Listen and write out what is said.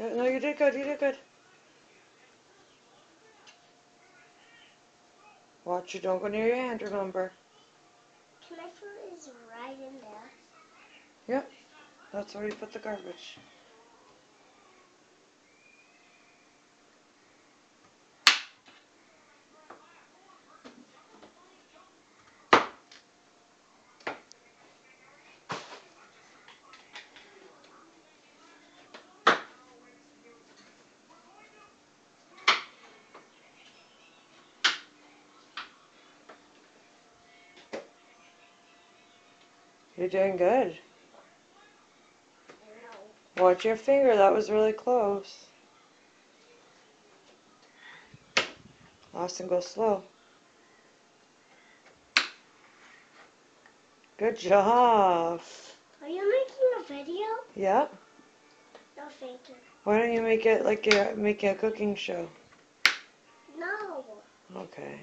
Yeah, no, you did good. You did good. Watch, you don't go near your hand, remember. Can I put his right in there? Yep, that's where you put the garbage. You're doing good. No. Watch your finger, that was really close. Austin, go slow. Good job. Are you making a video? Yeah. No, thank you. Why don't you make it like you're making a cooking show? No. Okay.